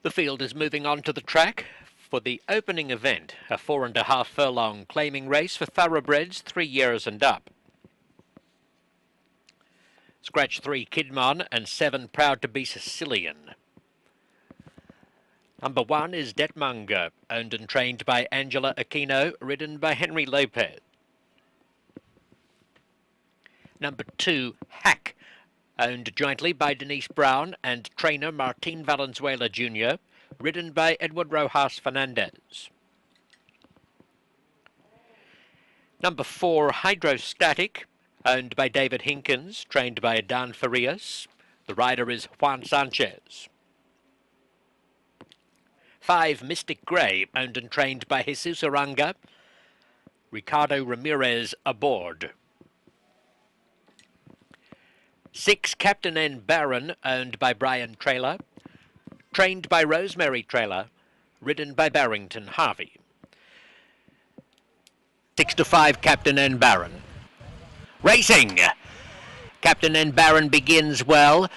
The field is moving on to the track for the opening event, a 4.5 furlong claiming race for thoroughbreds 3 years and up. Scratch 3 Kidmon and 7 Proud to be Sicilian. Number 1 is Detmonger, owned and trained by Angela Aquino, ridden by Henry Lopez. Number 2, Hack, owned jointly by Denise Brown and trainer Martin Valenzuela Jr., ridden by Edward Rojas Fernandez. Number 4, Hydrostatic, owned by David Hinkins, trained by Dan Farias. The rider is Juan Sanchez. 5, Mystic Grey, owned and trained by Jesus Aranga, Ricardo Ramirez aboard. 6, Captain N. Barron, owned by Brian Traylor, trained by Rosemary Traylor, ridden by Barrington Harvey. 6 to 5, Captain N. Barron. Racing! Captain N. Barron begins well.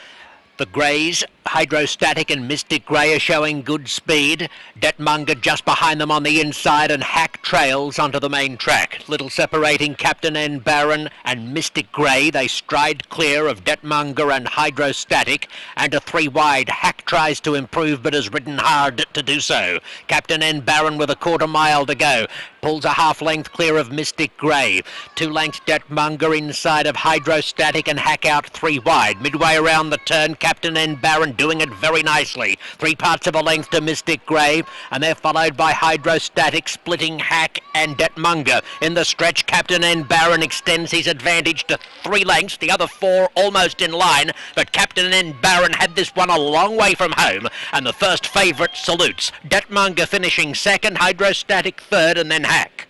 The Greys, Hydrostatic and Mystic Grey, are showing good speed. Detmonger just behind them on the inside, and Hack trails onto the main track. Little separating Captain N. Barron and Mystic Grey. They stride clear of Detmonger and Hydrostatic, and a 3 wide. Hack tries to improve but has ridden hard to do so. Captain N. Barron with a 1/4 mile to go. Pulls a half length clear of Mystic Grey. 2 lengths Detmonger inside of Hydrostatic, and Hack out 3 wide. Midway around the turn, Captain N. Barron doing it very nicely. 3 parts of a length to Mystic Grey, and they're followed by Hydrostatic, splitting Hack and Detmonger. In the stretch, Captain N. Barron extends his advantage to 3 lengths, the other 4 almost in line, but Captain N. Barron had this one a long way from home, and the first favourite salutes. Detmonger finishing second, Hydrostatic third, and then Hack.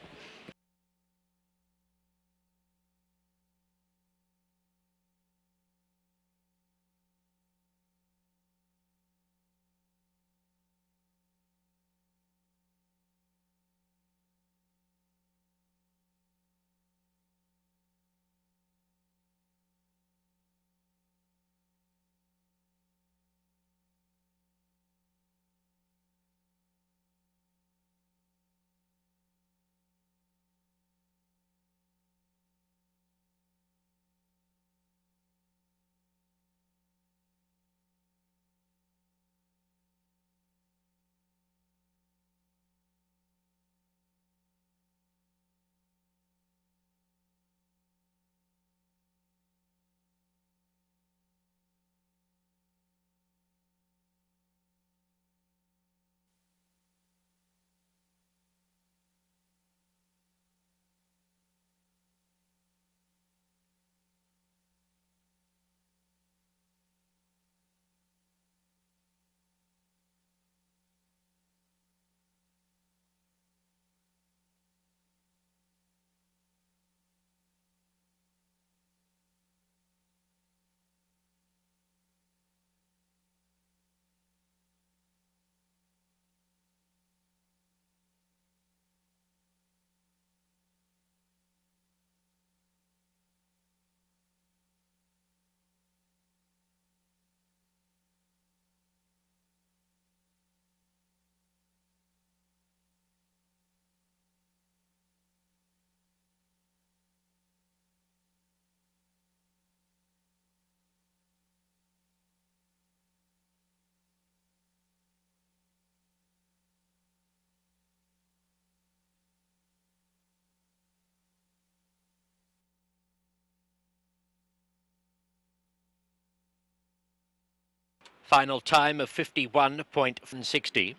Final time of 51.60.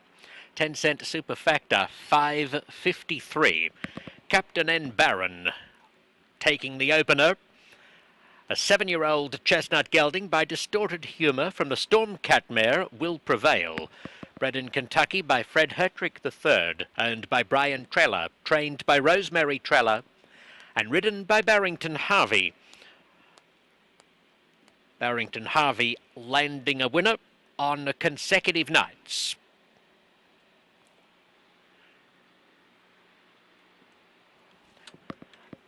10-cent super factor, 5.53. Captain N. Barron taking the opener. A 7-year-old chestnut gelding by Distorted Humour from the Stormcat mare Will Prevail. Bred in Kentucky by Fred Hertrick III, owned by Brian Treller, trained by Rosemary Treller, and ridden by Barrington Harvey. Barrington Harvey landing a winner on consecutive nights.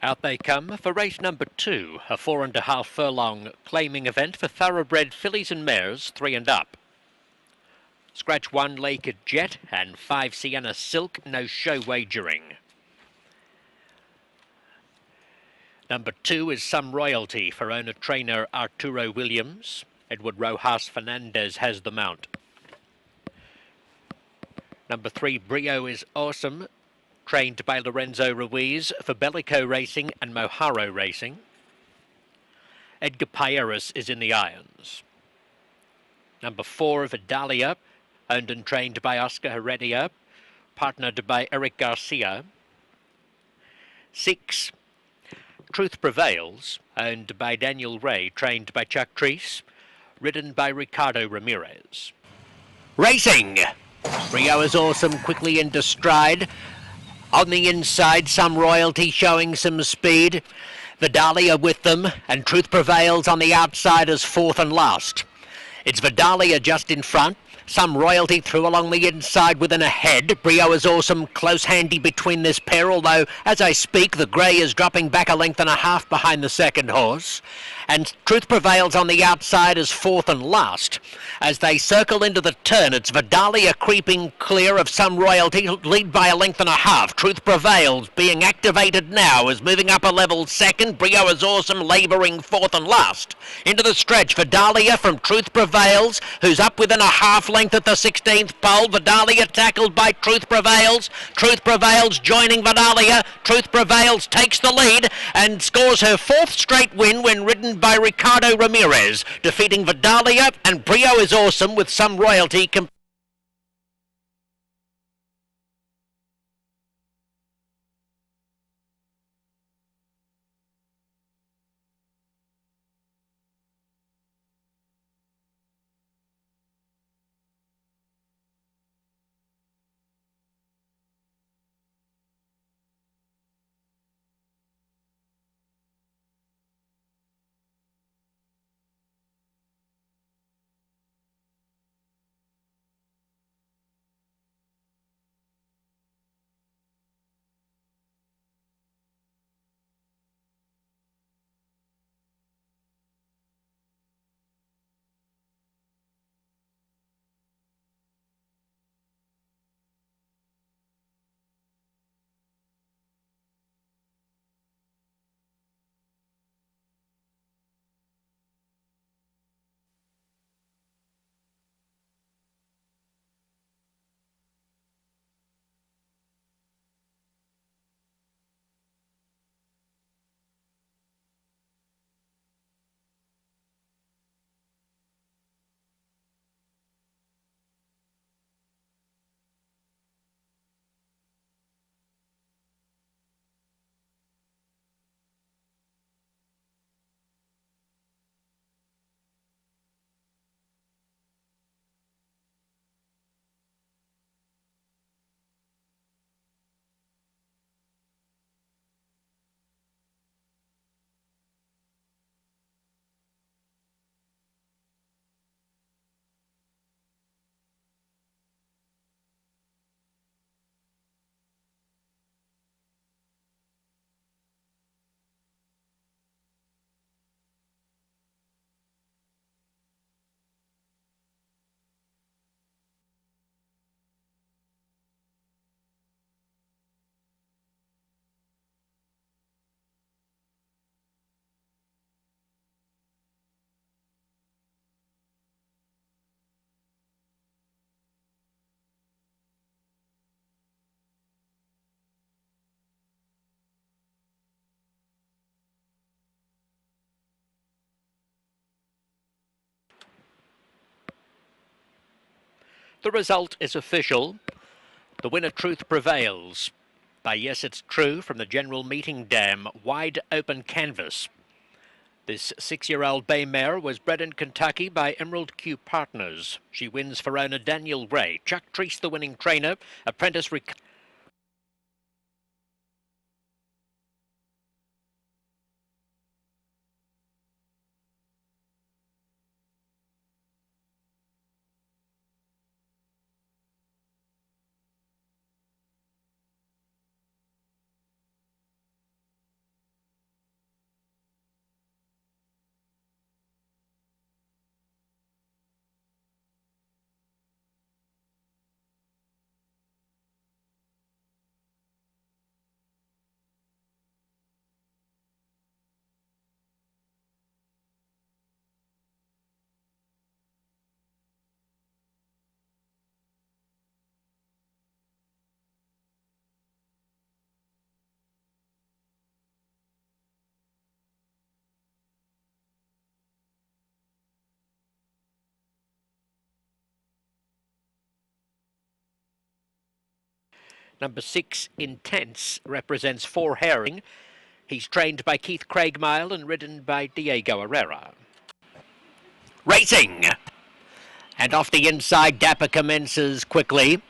Out they come for race number 2, a 4.5 furlong claiming event for thoroughbred fillies and mares 3 and up. Scratch 1 Lake Jet and 5 Sienna Silk, no show wagering. Number 2 is Some Royalty for owner-trainer Arturo Williams. Edward Rojas Fernandez has the mount. Number 3, Brio is Awesome, trained by Lorenzo Ruiz for Bellico Racing and Moharo Racing. Edgar Payeras is in the irons. Number 4, Vidalia, owned and trained by Oscar Heredia, partnered by Eric Garcia. 6, Truth Prevails, owned by Daniel Ray, trained by Chuck Treese, ridden by Ricardo Ramirez. Racing! Brio is Awesome, quickly into stride. On the inside, Some Royalty showing some speed. Vidalia with them, and Truth Prevails on the outside as fourth and last. It's Vidalia just in front. Some Royalty through along the inside within a head. Brio is Awesome, close handy between this pair, although as I speak the grey is dropping back a length and a half behind the second horse. And Truth Prevails on the outside as fourth and last. As they circle into the turn, it's Vidalia creeping clear of Some Royalty, lead by a length and a half. Truth Prevails being activated now, is moving up a level second. Brio is Awesome labouring fourth and last. Into the stretch, Vidalia from Truth Prevails, who's up within a half length at the 16th pole. Vidalia tackled by Truth Prevails. Truth Prevails joining Vidalia. Truth Prevails takes the lead and scores her fourth straight win when ridden by Ricardo Ramirez, defeating Vidalia, and Brio is Awesome with Some Royalty. The result is official. The winner, Truth Prevails, by Yes It's True from the General Meeting Dam, wide open canvas. This 6-year-old bay mare was bred in Kentucky by Emerald Q Partners. She wins for owner Daniel Ray. Chuck Treese, the winning trainer. Apprentice Number 6, Intense, represents 4 Herring. He's trained by Keith Craigmile and ridden by Diego Herrera. Racing! And off the inside, Dapper commences quickly.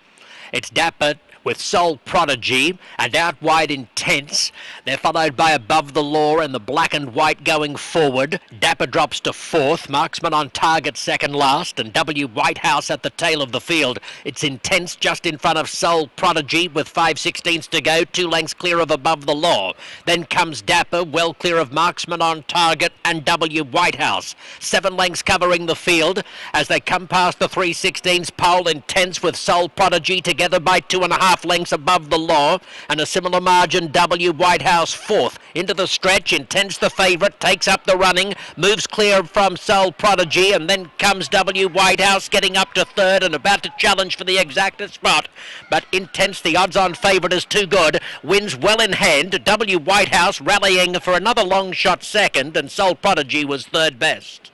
It's Dapper with Soul Prodigy and out wide Intense. They're followed by Above the Law and the Black and White going forward. Dapper drops to 4th, Marksman on Target second last, and W. Whitehouse at the tail of the field. It's Intense just in front of Soul Prodigy with 5/16 to go, 2 lengths clear of Above the Law. Then comes Dapper, well clear of Marksman on Target and W. Whitehouse. 7 lengths covering the field as they come past the 3/16 pole. Intense with Soul Prodigy together by 2.5 lengths Above the Law, and a similar margin W. Whitehouse 4th. Into the stretch, Intense the favourite, takes up the running, moves clear from Soul Prodigy, and then comes W. Whitehouse getting up to 3rd and about to challenge for the exacta spot. But Intense, the odds-on favourite, is too good, wins well in hand. W. Whitehouse rallying for another long shot 2nd, and Soul Prodigy was 3rd best.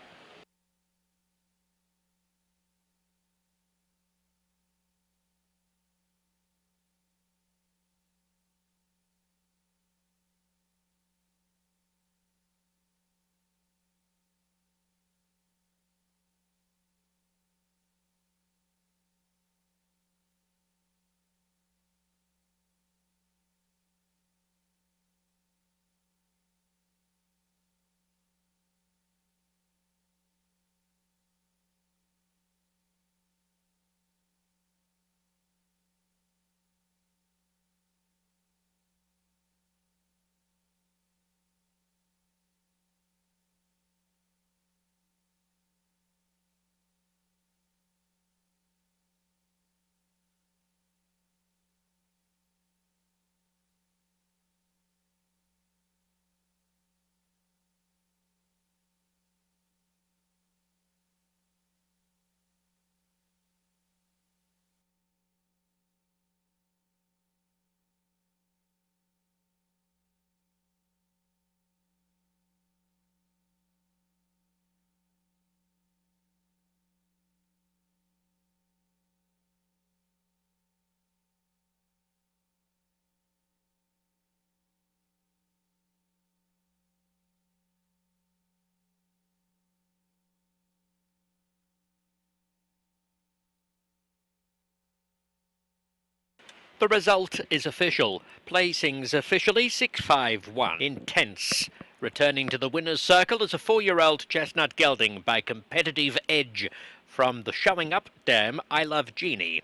The result is official. Placings officially 6-5-1. Intense. Returning to the winner's circle is a 4-year-old chestnut gelding by Competitive Edge from the Showing Up dam I Love Jeannie.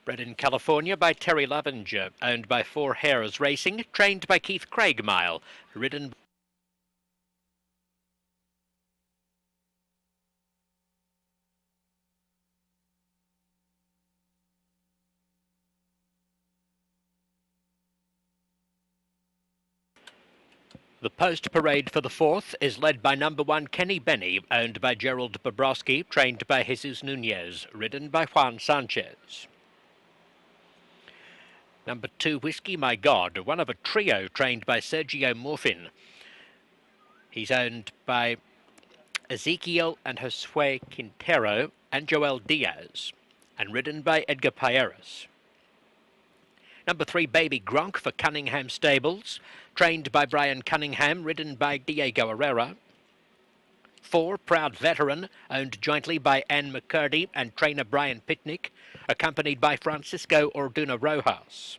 Bred in California by Terry Lovinger, owned by 4 Hares Racing, trained by Keith Craigmile, ridden The post parade for the 4th is led by number 1 Kenny Benny, owned by Gerald Bobrovsky, trained by Jesus Nunez, ridden by Juan Sanchez. Number 2 Whiskey My God, one of a trio trained by Sergio Morfin. He's owned by Ezekiel and Josue Quintero and Joel Diaz, and ridden by Edgar Payeras. Number 3 Baby Gronk for Cunningham Stables, trained by Brian Cunningham, ridden by Diego Herrera. 4 Proud Veteran, owned jointly by Anne McCurdy and trainer Brian Pitnick, accompanied by Francisco Orduna Rojas.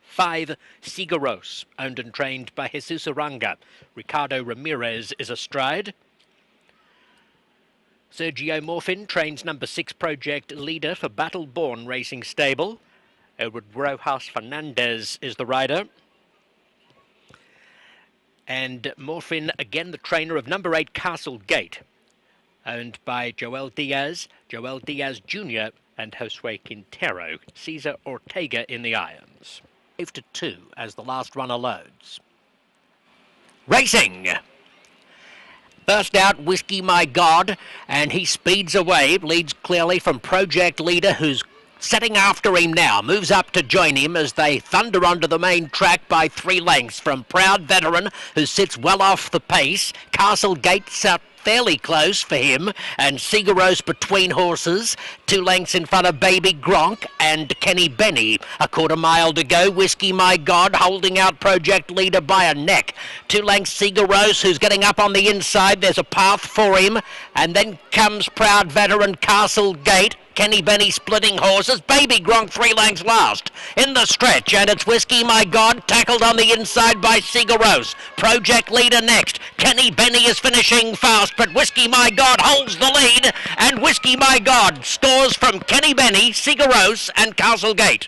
5 Sigaros, owned and trained by Jesus Aranga. Ricardo Ramirez is astride. Sergio Morfin trains number 6 Project Leader for Battle Born Racing Stable. Edward Rojas Fernandez is the rider. And Morfin, again the trainer of number 8 Castle Gate, owned by Joel Diaz Jr. and Josue Quintero. Cesar Ortega in the irons. 5-2 as the last runner loads. Racing! First out, Whiskey My God, and he speeds away, leads clearly from Project Leader, who's setting after him now, moves up to join him as they thunder onto the main track by 3 lengths from Proud Veteran, who sits well off the pace. Castle Gates up fairly close for him, and Sigaros between horses, 2 lengths in front of Baby Gronk and Kenny Benny. A quarter mile to go. Whiskey My God holding out Project Leader by a neck. 2 lengths Sigaros, who's getting up on the inside. There's a path for him, and then comes Proud Veteran Castle Gate. Kenny Benny splitting horses. Baby Gronk 3 lengths last in the stretch, and it's Whiskey My God tackled on the inside by Sigaros. Project Leader next. Kenny Benny is finishing fast, but Whiskey My God holds the lead, and Whiskey My God scores from Kenny Benny, Sigaros and Castle Gate.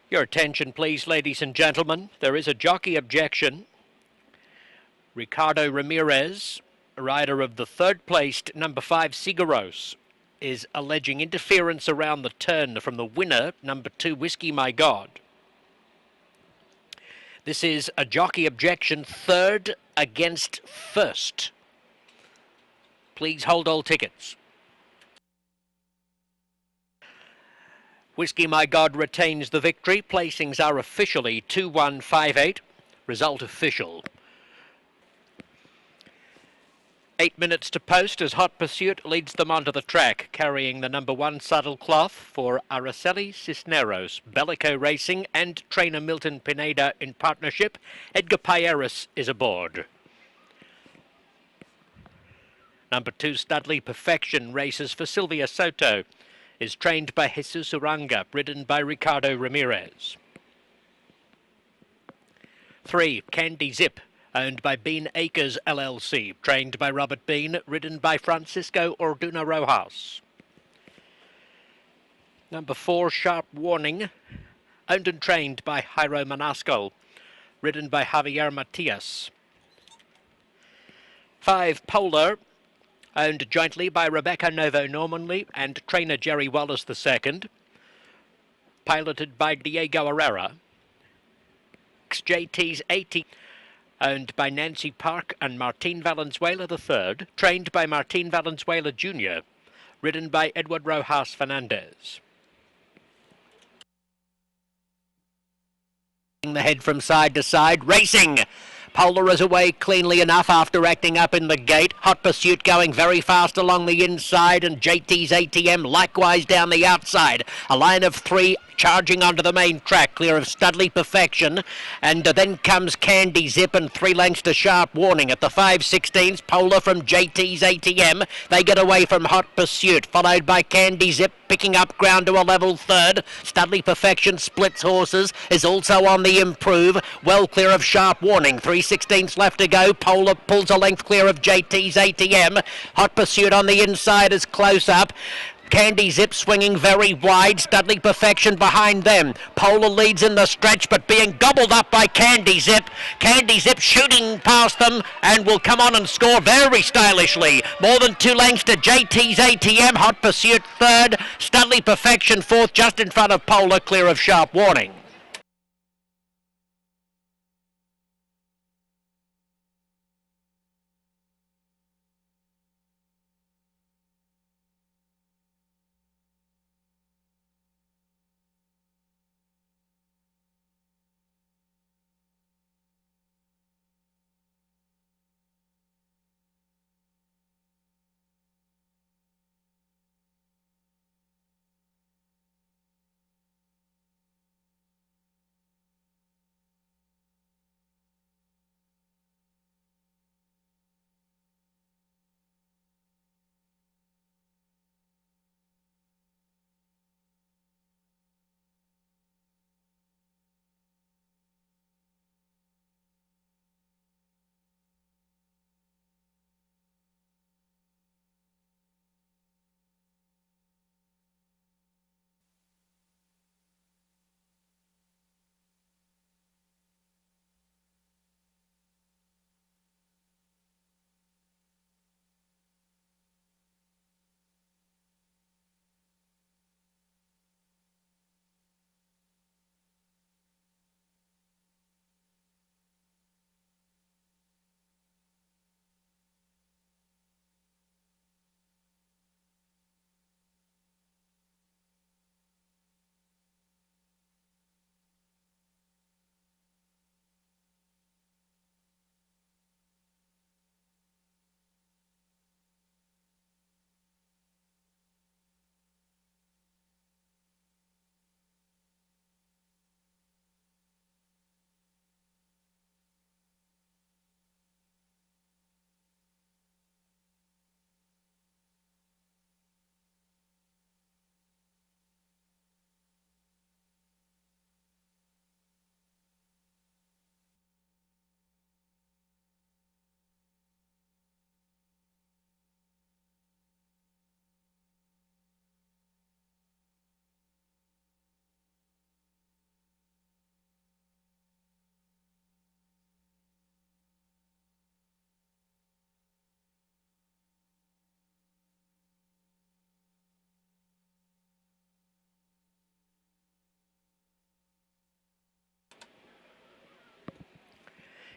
Your attention, please, ladies and gentlemen. There is a jockey objection. Ricardo Ramirez, rider of the third-placed number 5 Sigaros, is alleging interference around the turn from the winner, number 2 Whiskey My God. This is a jockey objection, third against first. Please hold all tickets. Whiskey My God retains the victory. Placings are officially 2-1-5-8. Result official. 8 minutes to post as Hot Pursuit leads them onto the track, carrying the number 1 saddle cloth for Araceli Cisneros. Bellico Racing and trainer Milton Pineda in partnership. Edgar Payeras is aboard. Number 2 Studley Perfection races for Sylvia Soto. Is trained by Jesus Uranga, ridden by Ricardo Ramirez. 3 Candy Zip, owned by Bean Acres LLC, trained by Robert Bean, ridden by Francisco Orduna Rojas. Number 4 Sharp Warning, owned and trained by Jairo Manasco, ridden by Javier Matias. 5 Polar, owned jointly by Rebecca Novo-Normandy and trainer Jerry Wallace II, piloted by Diego Herrera. JT's 80, owned by Nancy Park and Martin Valenzuela III, trained by Martin Valenzuela Jr., ridden by Edward Rojas Fernandez. The head from side to side, racing! Polar is away cleanly enough after acting up in the gate. Hot Pursuit going very fast along the inside, and JT's ATM likewise down the outside. A line of 3 charging onto the main track, clear of Studley Perfection, and then comes Candy Zip and 3 lengths to Sharp Warning. At the 5.16s, Polar from JT's ATM. They get away from Hot Pursuit, followed by Candy Zip, picking up ground to a level third. Studley Perfection splits horses, is also on the improve, well clear of Sharp Warning. 3.16s left to go. Polar pulls a length clear of JT's ATM. Hot Pursuit on the inside is close up. Candy Zip swinging very wide. Studley Perfection behind them. Polar leads in the stretch, but being gobbled up by Candy Zip. Candy Zip shooting past them and will come on and score very stylishly. More than 2 lengths to JT's ATM. Hot Pursuit third. Studley Perfection fourth, just in front of Polar, clear of Sharp Warning.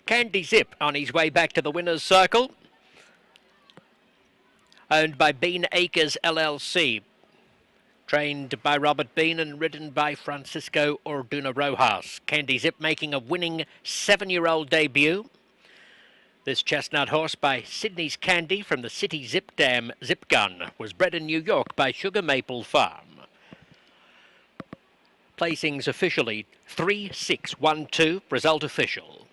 Candy Zip on his way back to the winner's circle, owned by Bean Acres LLC, trained by Robert Bean and ridden by Francisco Orduna Rojas. Candy Zip making a winning 7-year-old debut. This chestnut horse by Sydney's Candy from the City Zip Dam Zip Gun was bred in New York by Sugar Maple Farm. Placings officially 3-6-1-2, result official.